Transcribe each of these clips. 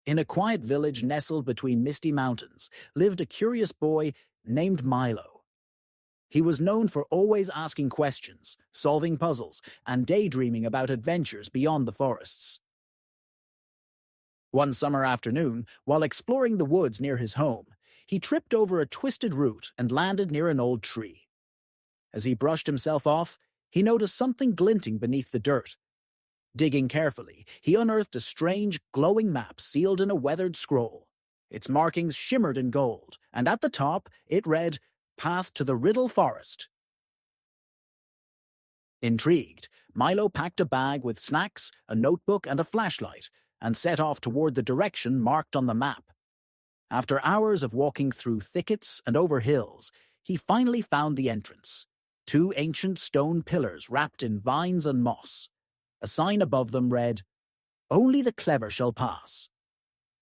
In a quiet village nestled between misty mountains lived a curious boy named Milo. He was known for always asking questions, solving puzzles, and daydreaming about adventures beyond the forests. One summer afternoon, while exploring the woods near his home, he tripped over a twisted root and landed near an old tree. As he brushed himself off, he noticed something glinting beneath the dirt. Digging carefully, he unearthed a strange, glowing map sealed in a weathered scroll. Its markings shimmered in gold, and at the top it read, "Path to the Riddle Forest." Intrigued, Milo packed a bag with snacks, a notebook, and a flashlight, and set off toward the direction marked on the map. After hours of walking through thickets and over hills, he finally found the entrance. Two ancient stone pillars wrapped in vines and moss. A sign above them read, "Only the clever shall pass."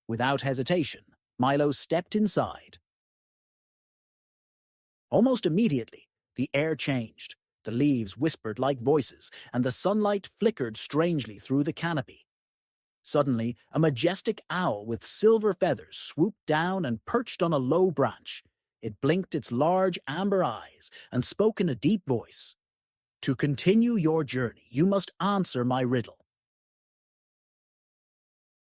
Without hesitation, Milo stepped inside. Almost immediately, the air changed. The leaves whispered like voices, and the sunlight flickered strangely through the canopy. Suddenly, a majestic owl with silver feathers swooped down and perched on a low branch. It blinked its large amber eyes and spoke in a deep voice. "To continue your journey, you must answer my riddle."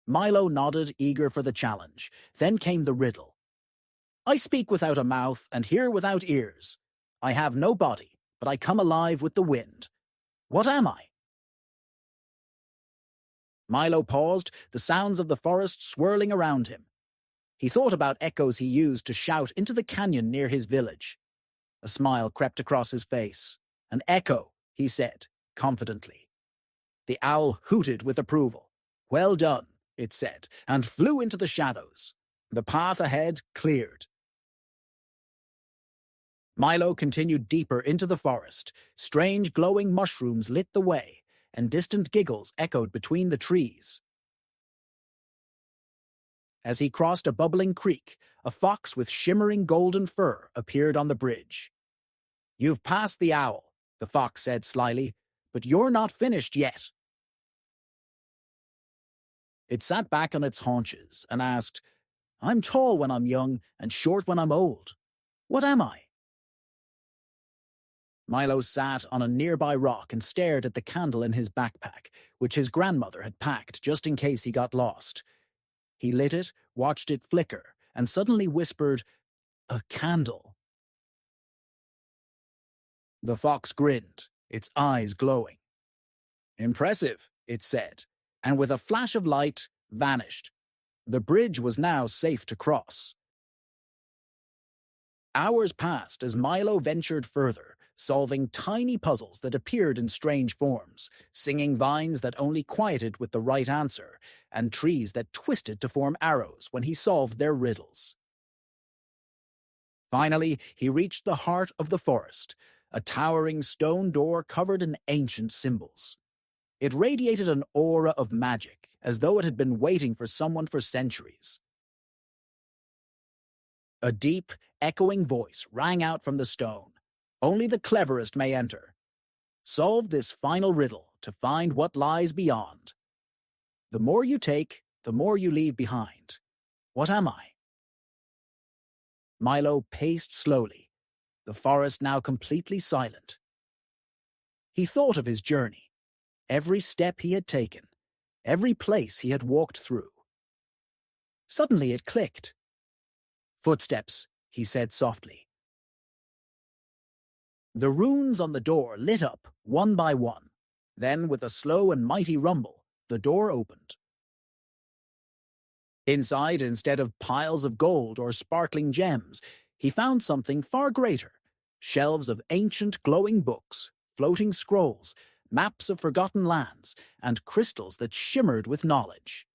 Milo nodded, eager for the challenge. Then came the riddle. "I speak without a mouth and hear without ears. I have no body, but I come alive with the wind. What am I?" Milo paused, the sounds of the forest swirling around him. He thought about echoes he used to shout into the canyon near his village. A smile crept across his face. "An echo," he said, confidently. The owl hooted with approval. "Well done," it said, and flew into the shadows. The path ahead cleared. Milo continued deeper into the forest. Strange glowing mushrooms lit the way, and distant giggles echoed between the trees. As he crossed a bubbling creek, a fox with shimmering golden fur appeared on the bridge. "You've passed the owl," the fox said slyly, "but you're not finished yet." It sat back on its haunches and asked, "I'm tall when I'm young and short when I'm old. What am I?" Milo sat on a nearby rock and stared at the candle in his backpack, which his grandmother had packed just in case he got lost. He lit it, watched it flicker, and suddenly whispered, "A candle." The fox grinned, its eyes glowing. "Impressive," it said, and with a flash of light, vanished. The bridge was now safe to cross. Hours passed as Milo ventured further, solving tiny puzzles that appeared in strange forms, singing vines that only quieted with the right answer, and trees that twisted to form arrows when he solved their riddles. Finally, he reached the heart of the forest, a towering stone door covered in ancient symbols. It radiated an aura of magic, as though it had been waiting for someone for centuries. A deep, echoing voice rang out from the stone. "Only the cleverest may enter. Solve this final riddle to find what lies beyond. The more you take, the more you leave behind. What am I?" Milo paced slowly, the forest now completely silent. He thought of his journey, every step he had taken, every place he had walked through. Suddenly it clicked. "Footsteps," he said softly. The runes on the door lit up, one by one. Then, with a slow and mighty rumble, the door opened. Inside, instead of piles of gold or sparkling gems, he found something far greater: shelves of ancient glowing books, floating scrolls, maps of forgotten lands, and crystals that shimmered with knowledge.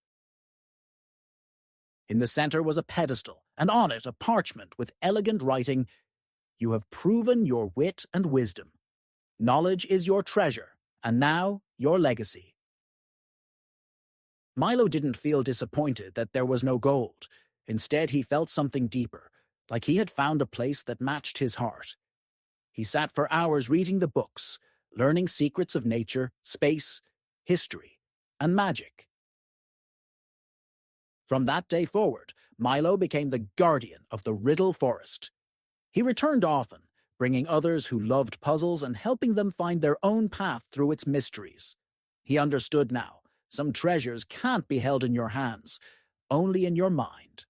In the center was a pedestal, and on it a parchment with elegant writing, "You have proven your wit and wisdom. Knowledge is your treasure, and now your legacy." Milo didn't feel disappointed that there was no gold. Instead, he felt something deeper, like he had found a place that matched his heart. He sat for hours reading the books, learning secrets of nature, space, history, and magic. From that day forward, Milo became the guardian of the Riddle Forest. He returned often, bringing others who loved puzzles and helping them find their own path through its mysteries. He understood now, some treasures can't be held in your hands, only in your mind.